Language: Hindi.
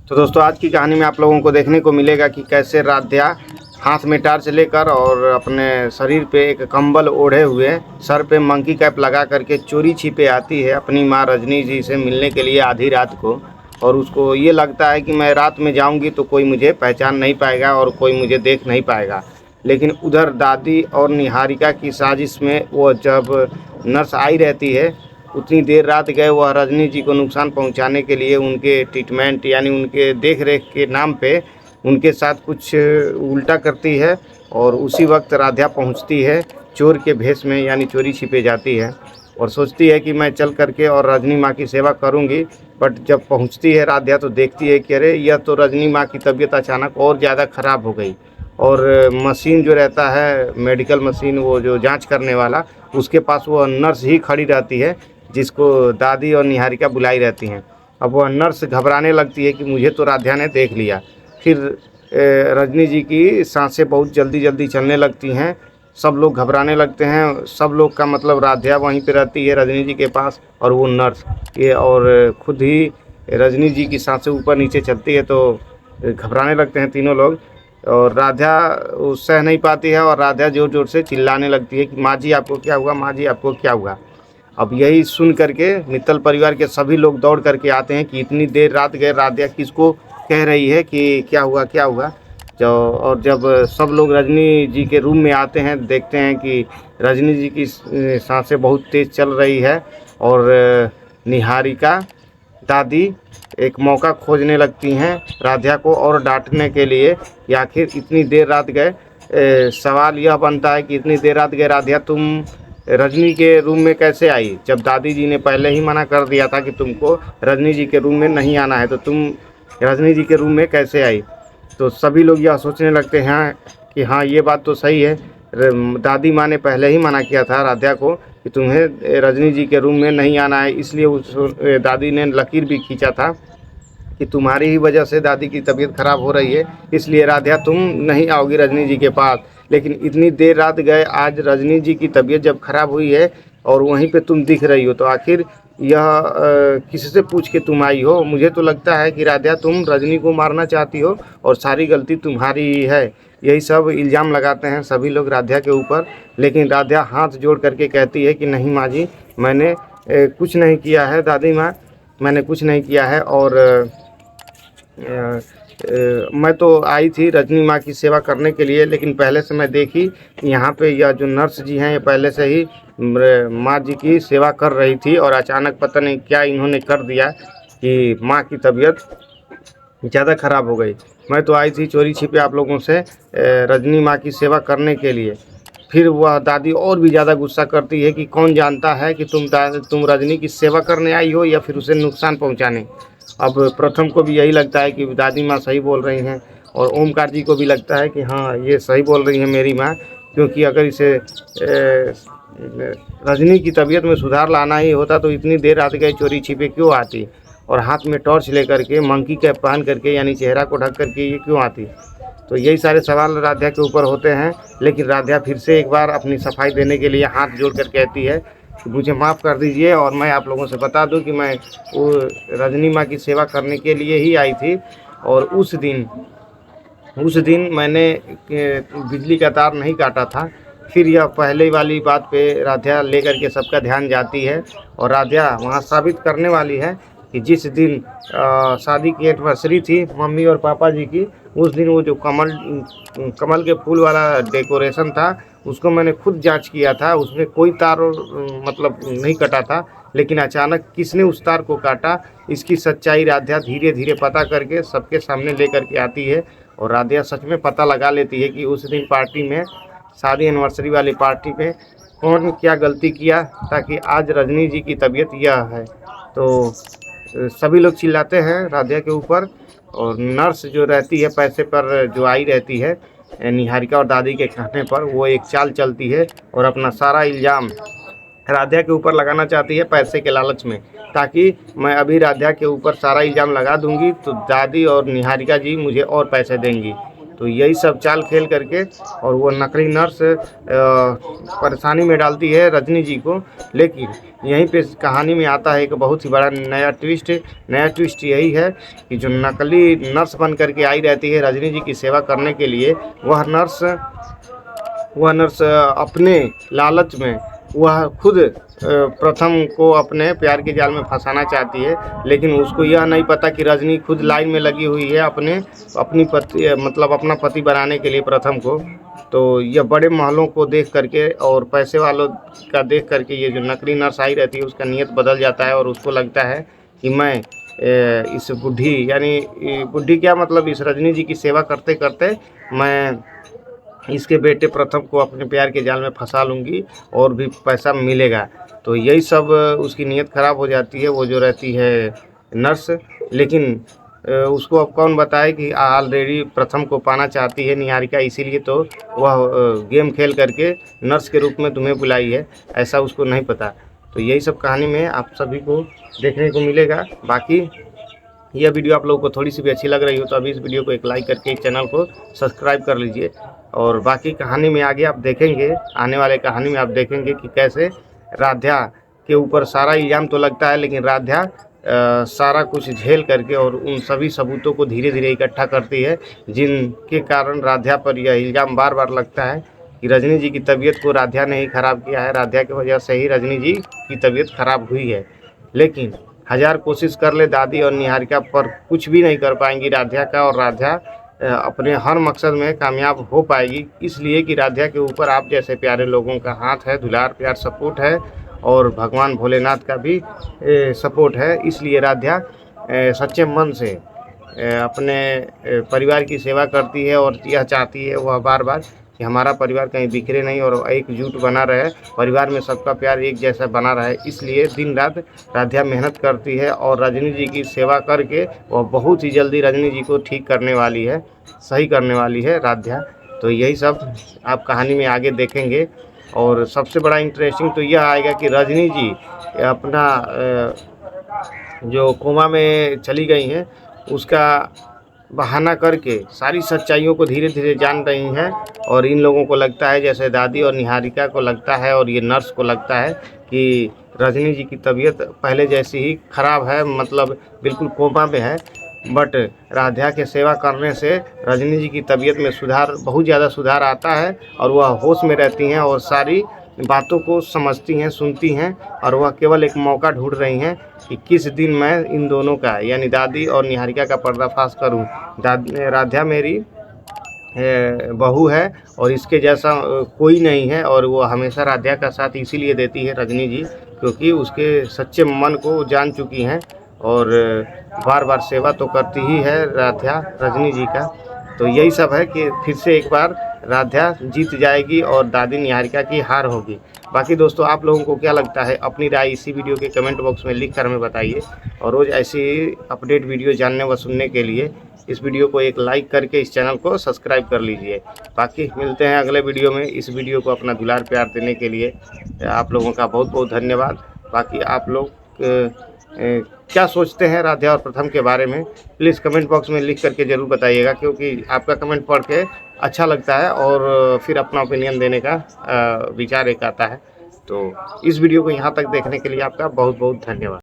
तो दोस्तों आज की कहानी में आप लोगों को देखने को मिलेगा कि कैसे राध्या हाथ में टार्च लेकर और अपने शरीर पे एक कंबल ओढ़े हुए सर पे मंकी कैप लगा करके चोरी छिपे आती है अपनी माँ रजनी जी से मिलने के लिए आधी रात को। और उसको ये लगता है कि मैं रात में जाऊंगी तो कोई मुझे पहचान नहीं पाएगा और कोई मुझे देख नहीं पाएगा। लेकिन उधर दादी और निहारिका की साजिश में वो जब नर्स आई रहती है उतनी देर रात गए वह रजनी जी को नुकसान पहुंचाने के लिए उनके ट्रीटमेंट यानी उनके देख रेख के नाम पे उनके साथ कुछ उल्टा करती है। और उसी वक्त राधा पहुंचती है चोर के भेष में यानी चोरी छिपे जाती है और सोचती है कि मैं चल करके और रजनी माँ की सेवा करूंगी। बट जब पहुंचती है राधा तो देखती है कि अरे यह तो रजनी माँ की तबीयत अचानक और ज़्यादा ख़राब हो गई। और मशीन जो रहता है मेडिकल मशीन वो जो जांच करने वाला उसके पास वो नर्स ही खड़ी रहती है जिसको दादी और निहारिका बुलाई रहती हैं। अब वह नर्स घबराने लगती है कि मुझे तो राधा ने देख लिया। फिर रजनी जी की सांसें बहुत जल्दी जल्दी चलने लगती हैं। सब लोग घबराने लगते हैं। सब लोग का मतलब राधा वहीं पे रहती है रजनी जी के पास और वो नर्स ये और खुद ही रजनी जी की सांसें ऊपर नीचे चलती है तो घबराने लगते हैं तीनों लोग। और राधा सह नहीं पाती है और राधा ज़ोर ज़ोर से चिल्लाने लगती है कि माँ जी आपको क्या हुआ, माँ जी आपको क्या हुआ। अब यही सुन करके मित्तल परिवार के सभी लोग दौड़ करके आते हैं कि इतनी देर रात गए राधा किसको कह रही है कि क्या हुआ क्या हुआ। जो और जब सब लोग रजनी जी के रूम में आते हैं देखते हैं कि रजनी जी की सांसें बहुत तेज़ चल रही है। और निहारिका दादी एक मौका खोजने लगती हैं राधा को और डांटने के लिए कि आखिर इतनी देर रात गए। सवाल यह बनता है कि इतनी देर रात गए राधा तुम रजनी के रूम में कैसे आई जब दादी जी ने पहले ही मना कर दिया था कि तुमको रजनी जी के रूम में नहीं आना है तो तुम रजनी जी के रूम में कैसे आई। तो सभी लोग यह सोचने लगते हैं कि हाँ ये बात तो सही है। दादी माँ ने पहले ही मना किया था राधा को कि तुम्हें रजनी जी के रूम में नहीं आना है इसलिए उस दादी ने लकीर भी खींचा था कि तुम्हारी ही वजह से दादी की तबीयत ख़राब हो रही है इसलिए राधा तुम नहीं आओगी रजनी जी के पास। लेकिन इतनी देर रात गए आज रजनी जी की तबीयत जब ख़राब हुई है और वहीं पे तुम दिख रही हो तो आखिर यह किससे पूछ के तुम आई हो। मुझे तो लगता है कि राधा तुम रजनी को मारना चाहती हो और सारी गलती तुम्हारी ही है। यही सब इल्ज़ाम लगाते हैं सभी लोग राधा के ऊपर। लेकिन राधा हाथ जोड़ करके कहती है कि नहीं माँ जी मैंने कुछ नहीं किया है दादी माँ, मैंने कुछ नहीं किया है। और मैं तो आई थी रजनी माँ की सेवा करने के लिए लेकिन पहले से मैं देखी यहाँ पे यह जो नर्स जी हैं ये पहले से ही माँ जी की सेवा कर रही थी और अचानक पता नहीं क्या इन्होंने कर दिया कि माँ की तबीयत ज़्यादा ख़राब हो गई। मैं तो आई थी चोरी छिपे आप लोगों से रजनी माँ की सेवा करने के लिए। फिर वह दादी और भी ज़्यादा गुस्सा करती है कि कौन जानता है कि तुम रजनी की सेवा करने आई हो या फिर उसे नुकसान पहुंचाने। अब प्रथम को भी यही लगता है कि दादी माँ सही बोल रही हैं और ओमकार जी को भी लगता है कि हाँ ये सही बोल रही है मेरी माँ, क्योंकि अगर इसे रजनी की तबीयत में सुधार लाना ही होता तो इतनी देर रात गए चोरी छिपे क्यों आती और हाथ में टॉर्च लेकर के मंकी कैप पहन करके यानी चेहरा को ढक करके ये क्यों आती। तो यही सारे सवाल राधा के ऊपर होते हैं। लेकिन राधा फिर से एक बार अपनी सफाई देने के लिए हाथ जोड़ कर कहती है कि मुझे माफ़ कर दीजिए और मैं आप लोगों से बता दूं कि मैं वो रजनी माँ की सेवा करने के लिए ही आई थी। और उस दिन मैंने बिजली का तार नहीं काटा था। फिर यह पहले वाली बात पे राधा लेकर के सबका ध्यान जाती है और राधा वहाँ साबित करने वाली है कि जिस दिन शादी की एनिवर्सरी थी मम्मी और पापा जी की उस दिन वो जो कमल के फूल वाला डेकोरेशन था उसको मैंने खुद जांच किया था, उसमें कोई तार मतलब नहीं कटा था। लेकिन अचानक किसने उस तार को काटा इसकी सच्चाई राधा धीरे धीरे पता करके सबके सामने लेकर के आती है। और राधा सच में पता लगा लेती है कि उस दिन पार्टी में शादी एनिवर्सरी वाली पार्टी में कौन क्या गलती किया ताकि आज रजनी जी की तबीयत यह है। तो सभी लोग चिल्लाते हैं राधा के ऊपर। और नर्स जो रहती है पैसे पर जो आई रहती है निहारिका और दादी के कहने पर वो एक चाल चलती है और अपना सारा इल्ज़ाम राधा के ऊपर लगाना चाहती है पैसे के लालच में, ताकि मैं अभी राधा के ऊपर सारा इल्ज़ाम लगा दूंगी तो दादी और निहारिका जी मुझे और पैसे देंगी। तो यही सब चाल खेल करके और वो नकली नर्स परेशानी में डालती है रजनी जी को। लेकिन यहीं पे कहानी में आता है एक बहुत ही बड़ा नया ट्विस्ट। नया ट्विस्ट यही है कि जो नकली नर्स बन करके आई रहती है रजनी जी की सेवा करने के लिए, वह नर्स अपने लालच में वह खुद प्रथम को अपने प्यार के जाल में फंसाना चाहती है। लेकिन उसको यह नहीं पता कि रजनी खुद लाइन में लगी हुई है अपनी पति मतलब अपना पति बनाने के लिए प्रथम को। तो यह बड़े महलों को देख करके और पैसे वालों का देख करके ये जो नकली नर्स आई रहती है उसका नीयत बदल जाता है और उसको लगता है कि मैं इस बुढ़ी यानी बुढ़ी क्या मतलब इस रजनी जी की सेवा करते करते मैं इसके बेटे प्रथम को अपने प्यार के जाल में फंसा लूँगी और भी पैसा मिलेगा। तो यही सब उसकी नीयत ख़राब हो जाती है, वो जो रहती है नर्स। लेकिन उसको अब कौन बताए कि ऑलरेडी प्रथम को पाना चाहती है निहारिका, इसीलिए तो वह गेम खेल करके नर्स के रूप में तुम्हें बुलाई है, ऐसा उसको नहीं पता। तो यही सब कहानी में आप सभी को देखने को मिलेगा। बाकी यह वीडियो आप लोगों को थोड़ी सी भी अच्छी लग रही हो तो अभी इस वीडियो को एक लाइक करके चैनल को सब्सक्राइब कर लीजिए। और बाकी कहानी में आगे आप देखेंगे, आने वाले कहानी में आप देखेंगे कि कैसे राध्या के ऊपर सारा इल्ज़ाम तो लगता है, लेकिन राध्या सारा कुछ झेल करके और उन सभी सबूतों को धीरे धीरे इकट्ठा करती है, जिनके कारण राध्या पर यह इल्ज़ाम बार बार लगता है कि रजनी जी की तबीयत को राध्या ने ही ख़राब किया है, राध्या की वजह से ही रजनी जी की तबीयत ख़राब हुई है। लेकिन हजार कोशिश कर ले दादी और निहारिका पर कुछ भी नहीं कर पाएंगी राध्या का, और राध्या अपने हर मकसद में कामयाब हो पाएगी, इसलिए कि राध्या के ऊपर आप जैसे प्यारे लोगों का हाथ है, दुलार प्यार सपोर्ट है और भगवान भोलेनाथ का भी सपोर्ट है। इसलिए राध्या सच्चे मन से अपने परिवार की सेवा करती है और यह चाहती है वह बार बार कि हमारा परिवार कहीं बिखरे नहीं और एकजुट बना रहे, परिवार में सबका प्यार एक जैसा बना रहे। इसलिए दिन रात राध्या मेहनत करती है और रजनी जी की सेवा करके वह बहुत ही जल्दी रजनी जी को ठीक करने वाली है, सही करने वाली है राध्या। तो यही सब आप कहानी में आगे देखेंगे। और सबसे बड़ा इंटरेस्टिंग तो यह आएगा कि रजनी जी अपना जो कोमा में चली गई हैं उसका बहाना करके सारी सच्चाइयों को धीरे धीरे जान रही हैं। और इन लोगों को लगता है, जैसे दादी और निहारिका को लगता है और ये नर्स को लगता है कि रजनी जी की तबीयत पहले जैसी ही ख़राब है, मतलब बिल्कुल कोमा में है। बट राध्या के सेवा करने से रजनी जी की तबीयत में सुधार, बहुत ज़्यादा सुधार आता है और वह होश में रहती हैं और सारी बातों को समझती हैं, सुनती हैं। और वह केवल एक मौका ढूंढ रही हैं कि किस दिन मैं इन दोनों का यानी दादी और निहारिका का पर्दाफाश करूं। राध्या मेरी बहू है और इसके जैसा कोई नहीं है, और वो हमेशा राध्या का साथ इसीलिए देती है रजनी जी क्योंकि उसके सच्चे मन को जान चुकी हैं और बार बार सेवा तो करती ही है राध्या रजनी जी का। तो यही सब है कि फिर से एक बार राध्या जीत जाएगी और दादी निहारिका की हार होगी। बाकी दोस्तों आप लोगों को क्या लगता है, अपनी राय इसी वीडियो के कमेंट बॉक्स में लिख कर हमें बताइए। और रोज़ ऐसी ही अपडेट वीडियो जानने व सुनने के लिए इस वीडियो को एक लाइक करके इस चैनल को सब्सक्राइब कर लीजिए। बाकी मिलते हैं अगले वीडियो में। इस वीडियो को अपना दुलार प्यार देने के लिए आप लोगों का बहुत बहुत धन्यवाद। बाकी आप लोग क्या सोचते हैं राध्या और प्रथम के बारे में, प्लीज़ कमेंट बॉक्स में लिख करके ज़रूर बताइएगा, क्योंकि आपका कमेंट पढ़ के अच्छा लगता है और फिर अपना ओपिनियन देने का विचार एक आता है। तो इस वीडियो को यहाँ तक देखने के लिए आपका बहुत बहुत धन्यवाद।